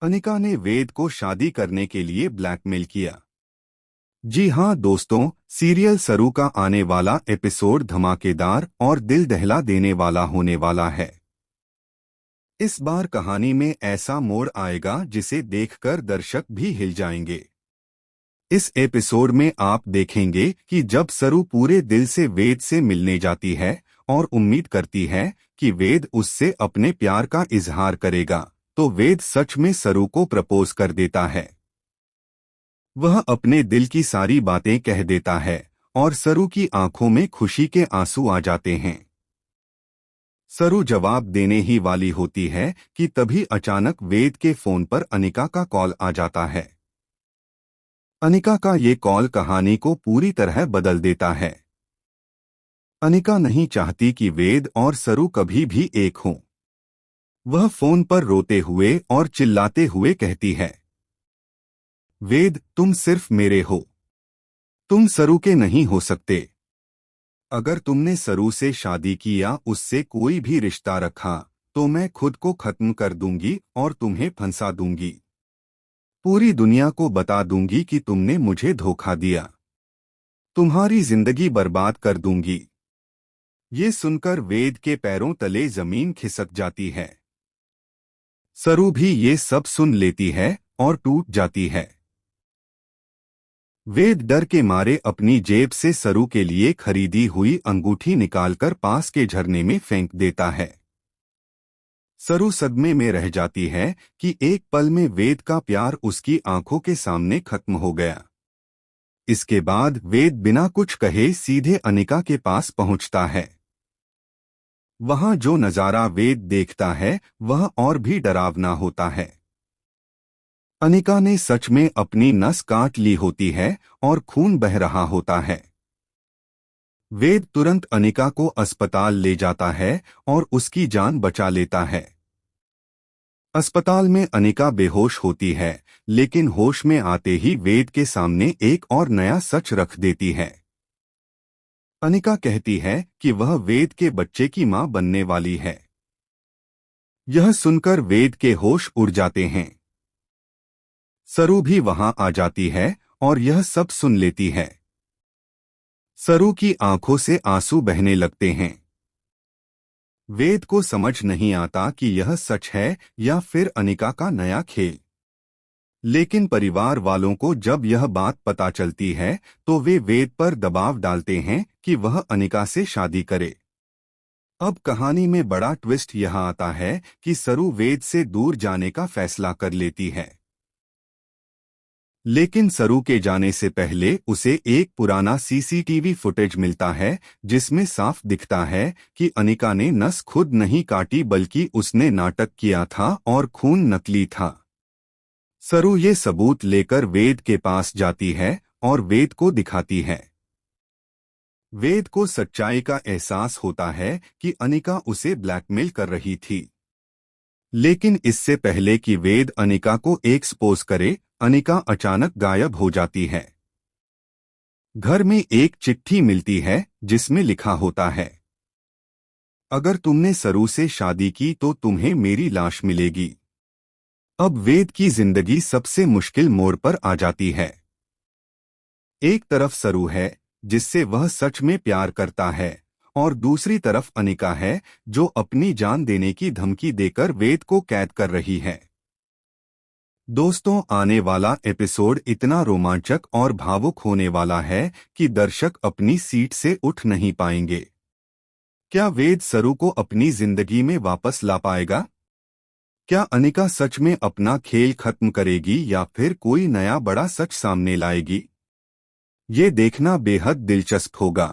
अनिका ने वेद को शादी करने के लिए ब्लैकमेल किया। जी हाँ दोस्तों, सीरियल सरू का आने वाला एपिसोड धमाकेदार और दिल दहला देने वाला होने वाला है। इस बार कहानी में ऐसा मोड़ आएगा जिसे देखकर दर्शक भी हिल जाएंगे। इस एपिसोड में आप देखेंगे कि जब सरू पूरे दिल से वेद से मिलने जाती है और उम्मीद करती है कि वेद उससे अपने प्यार का इजहार करेगा, तो वेद सच में सरू को प्रपोज कर देता है। वह अपने दिल की सारी बातें कह देता है और सरू की आंखों में खुशी के आंसू आ जाते हैं। सरू जवाब देने ही वाली होती है कि तभी अचानक वेद के फोन पर अनिका का कॉल आ जाता है। अनिका का ये कॉल कहानी को पूरी तरह बदल देता है। अनिका नहीं चाहती कि वेद और सरू कभी भी एक हों। वह फोन पर रोते हुए और चिल्लाते हुए कहती है, वेद, तुम सिर्फ मेरे हो, तुम सरू के नहीं हो सकते। अगर तुमने सरू से शादी की या उससे कोई भी रिश्ता रखा तो मैं खुद को खत्म कर दूंगी और तुम्हें फंसा दूंगी। पूरी दुनिया को बता दूंगी कि तुमने मुझे धोखा दिया। तुम्हारी जिंदगी बर्बाद कर दूंगी। ये सुनकर वेद के पैरों तले जमीन खिसक जाती है। सरू भी ये सब सुन लेती है और टूट जाती है। वेद डर के मारे अपनी जेब से सरू के लिए खरीदी हुई अंगूठी निकालकर पास के झरने में फेंक देता है। सरू सदमे में रह जाती है कि एक पल में वेद का प्यार उसकी आंखों के सामने खत्म हो गया। इसके बाद वेद बिना कुछ कहे सीधे अनिका के पास पहुंचता है। वहां जो नजारा वेद देखता है वह और भी डरावना होता है। अनिका ने सच में अपनी नस काट ली होती है और खून बह रहा होता है। वेद तुरंत अनिका को अस्पताल ले जाता है और उसकी जान बचा लेता है। अस्पताल में अनिका बेहोश होती है, लेकिन होश में आते ही वेद के सामने एक और नया सच रख देती है। अनिका कहती है कि वह वेद के बच्चे की मां बनने वाली है। यह सुनकर वेद के होश उड़ जाते हैं। सरू भी वहां आ जाती है और यह सब सुन लेती है। सरू की आंखों से आंसू बहने लगते हैं। वेद को समझ नहीं आता कि यह सच है या फिर अनिका का नया खेल। लेकिन परिवार वालों को जब यह बात पता चलती है तो वे वेद पर दबाव डालते हैं कि वह अनिका से शादी करे। अब कहानी में बड़ा ट्विस्ट यह आता है कि सरू वेद से दूर जाने का फैसला कर लेती है। लेकिन सरू के जाने से पहले उसे एक पुराना सीसीटीवी फुटेज मिलता है जिसमें साफ दिखता है कि अनिका ने नस खुद नहीं काटी बल्कि उसने नाटक किया था और खून नकली था। सरू ये सबूत लेकर वेद के पास जाती है और वेद को दिखाती है। वेद को सच्चाई का एहसास होता है कि अनिका उसे ब्लैकमेल कर रही थी। लेकिन इससे पहले कि वेद अनिका को एक्सपोज करे, अनिका अचानक गायब हो जाती है। घर में एक चिट्ठी मिलती है जिसमें लिखा होता है, अगर तुमने सरू से शादी की तो तुम्हें मेरी लाश मिलेगी। अब वेद की जिंदगी सबसे मुश्किल मोड़ पर आ जाती है। एक तरफ सरू है जिससे वह सच में प्यार करता है और दूसरी तरफ अनिका है जो अपनी जान देने की धमकी देकर वेद को कैद कर रही है। दोस्तों, आने वाला एपिसोड इतना रोमांचक और भावुक होने वाला है कि दर्शक अपनी सीट से उठ नहीं पाएंगे। क्या वेद सरू को अपनी जिंदगी में वापस ला पाएगा? क्या अनिका सच में अपना खेल खत्म करेगी या फिर कोई नया बड़ा सच सामने लाएगी? ये देखना बेहद दिलचस्प होगा।